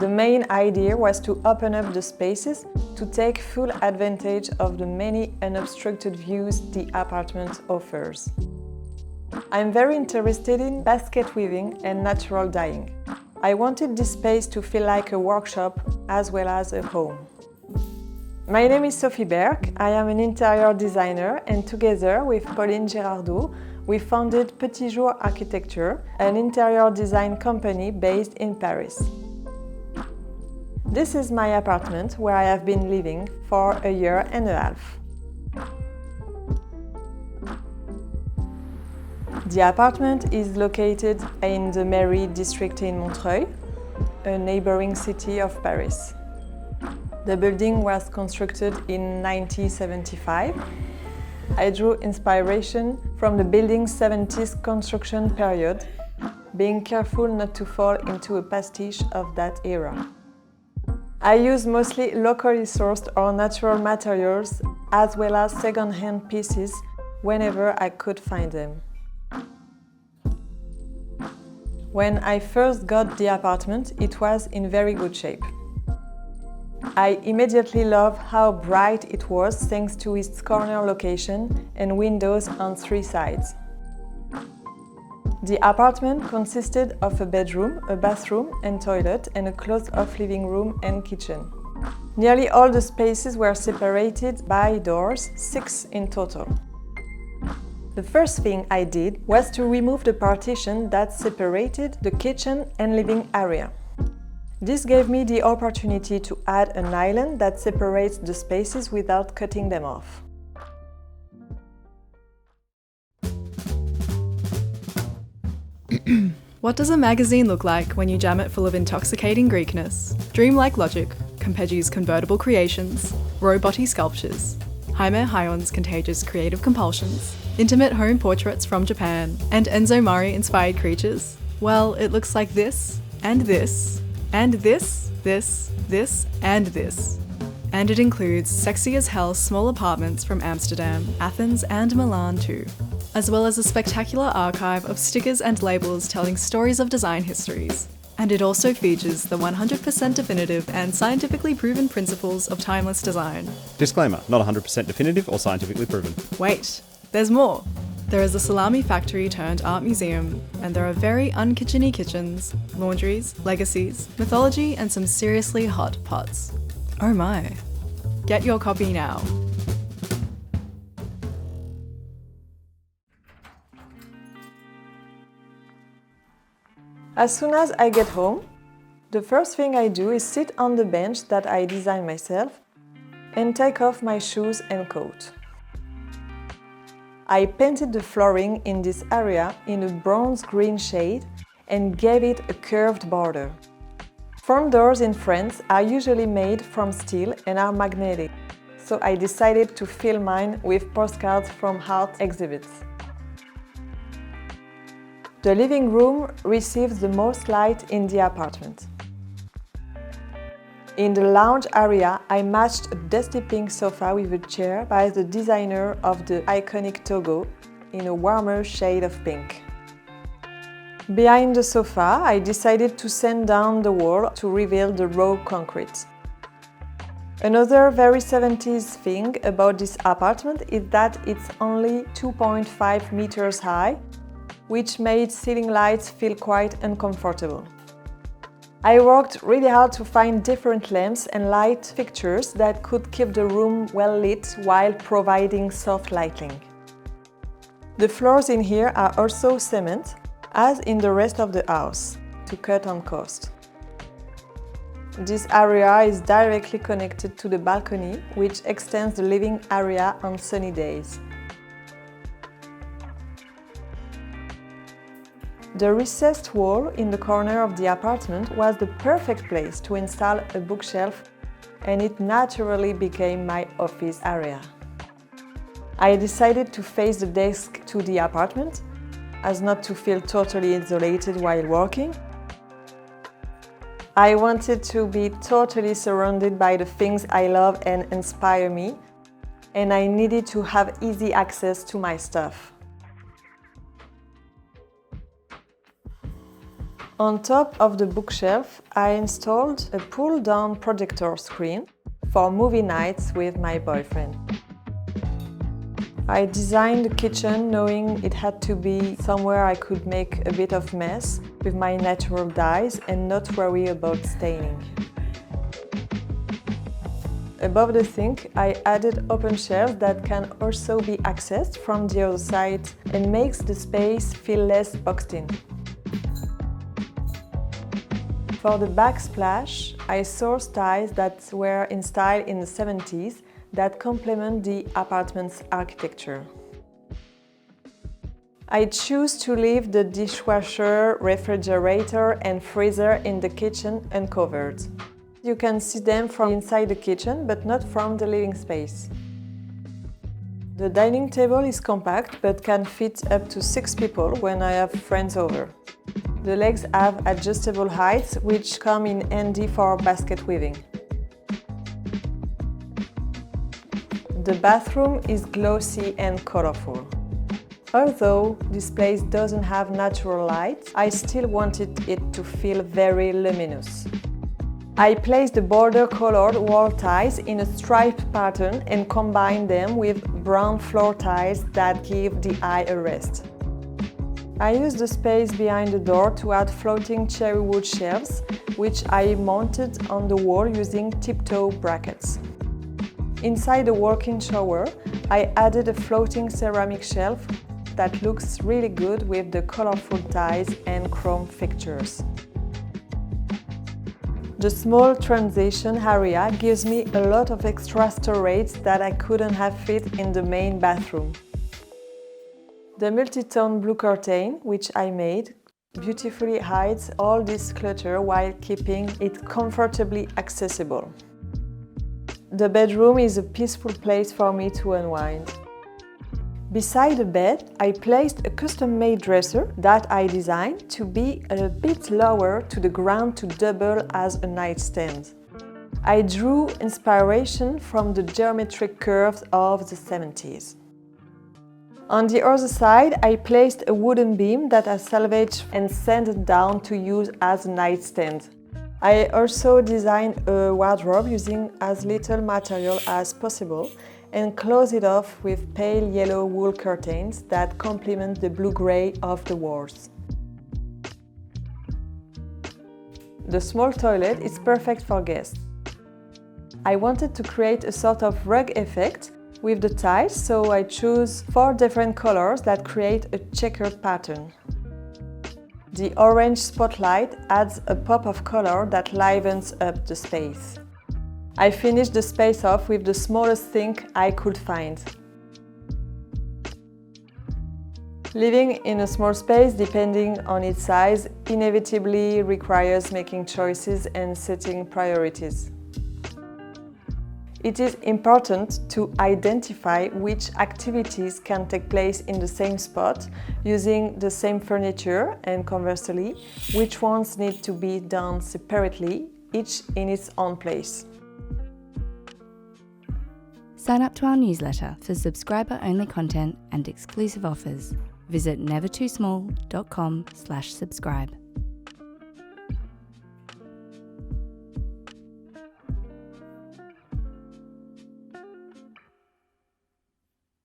The main idea was to open up the spaces to take full advantage of the many unobstructed views the apartment offers. I'm very interested in basket weaving and natural dyeing. I wanted this space to feel like a workshop as well as a home. My name is Sophie Berck. I am an interior designer, and together with Pauline Girardot, we founded Petit Jour Architecture, an interior design company based in Paris. This is my apartment where I have been living for a year and a half. The apartment is located in the Mairie district in Montreuil, a neighboring city of Paris. The building was constructed in 1975. I drew inspiration from the building's 70s construction period, being careful not to fall into a pastiche of that era. I use mostly locally sourced or natural materials, as well as second-hand pieces whenever I could find them. When I first got the apartment, it was in very good shape. I immediately loved how bright it was thanks to its corner location and windows on 3 sides. The apartment consisted of a bedroom, a bathroom and toilet, and a closed-off living room and kitchen. Nearly all the spaces were separated by doors, 6 in total. The first thing I did was to remove the partition that separated the kitchen and living area. This gave me the opportunity to add an island that separates the spaces without cutting them off. What does a magazine look like when you jam it full of intoxicating Greekness, dreamlike logic, Campeggio's convertible creations, roboty sculptures, Jaime Hayon's contagious creative compulsions, intimate home portraits from Japan, and Enzo Mari-inspired creatures? Well, it looks like this, and this, and this, this, and this. And it includes sexy as hell small apartments from Amsterdam, Athens, and Milan too, as well as a spectacular archive of stickers and labels telling stories of design histories. And it also features the 100% definitive and scientifically proven principles of timeless design. Disclaimer, not 100% definitive or scientifically proven. Wait, there's more. There is a salami factory turned art museum, and there are very unkitcheny kitchens, laundries, legacies, mythology, and some seriously hot pots. Oh my. Get your copy now. As soon as I get home, the first thing I do is sit on the bench that I designed myself and take off my shoes and coat. I painted the flooring in this area in a bronze green shade and gave it a curved border. Front doors in France are usually made from steel and are magnetic, so I decided to fill mine with postcards from art exhibits. The living room receives the most light in the apartment. In the lounge area, I matched a dusty pink sofa with a chair by the designer of the iconic Togo in a warmer shade of pink. Behind the sofa, I decided to sand down the wall to reveal the raw concrete. Another very 70s thing about this apartment is that it's only 2.5 meters high, which made ceiling lights feel quite uncomfortable. I worked really hard to find different lamps and light fixtures that could keep the room well lit while providing soft lighting. The floors in here are also cement, as in the rest of the house, to cut on cost. This area is directly connected to the balcony, which extends the living area on sunny days. The recessed wall in the corner of the apartment was the perfect place to install a bookshelf, and it naturally became my office area. I decided to face the desk to the apartment, as not to feel totally isolated while working. I wanted to be totally surrounded by the things I love and inspire me, and I needed to have easy access to my stuff. On top of the bookshelf, I installed a pull-down projector screen for movie nights with my boyfriend. I designed the kitchen knowing it had to be somewhere I could make a bit of mess with my natural dyes and not worry about staining. Above the sink, I added open shelves that can also be accessed from the other side and makes the space feel less boxed in. For the backsplash, I sourced tiles that were in style in the 70s that complement the apartment's architecture. I choose to leave the dishwasher, refrigerator and freezer in the kitchen uncovered. You can see them from inside the kitchen, but not from the living space. The dining table is compact, but can fit up to 6 people when I have friends over. The legs have adjustable heights, which come in handy for basket weaving. The bathroom is glossy and colorful. Although this place doesn't have natural light, I still wanted it to feel very luminous. I placed the border-colored wall tiles in a striped pattern and combined them with brown floor tiles that give the eye a rest. I used the space behind the door to add floating cherry wood shelves, which I mounted on the wall using tiptoe brackets. Inside the walk-in shower, I added a floating ceramic shelf that looks really good with the colorful tiles and chrome fixtures. The small transition area gives me a lot of extra storage that I couldn't have fit in the main bathroom. The multi-tone blue curtain, which I made, beautifully hides all this clutter while keeping it comfortably accessible. The bedroom is a peaceful place for me to unwind. Beside the bed, I placed a custom-made dresser that I designed to be a bit lower to the ground to double as a nightstand. I drew inspiration from the geometric curves of the 70s. On the other side, I placed a wooden beam that I salvaged and sanded down to use as a nightstand. I also designed a wardrobe using as little material as possible and close it off with pale yellow wool curtains that complement the blue-grey of the walls. The small toilet is perfect for guests. I wanted to create a sort of rug effect with the tiles, so I chose 4 different colors that create a checkered pattern. The orange spotlight adds a pop of color that livens up the space. I finished the space off with the smallest sink I could find. Living in a small space, depending on its size, inevitably requires making choices and setting priorities. It is important to identify which activities can take place in the same spot using the same furniture, and conversely, which ones need to be done separately, each in its own place. Sign up to our newsletter for subscriber-only content and exclusive offers. Visit nevertoosmall.com/subscribe.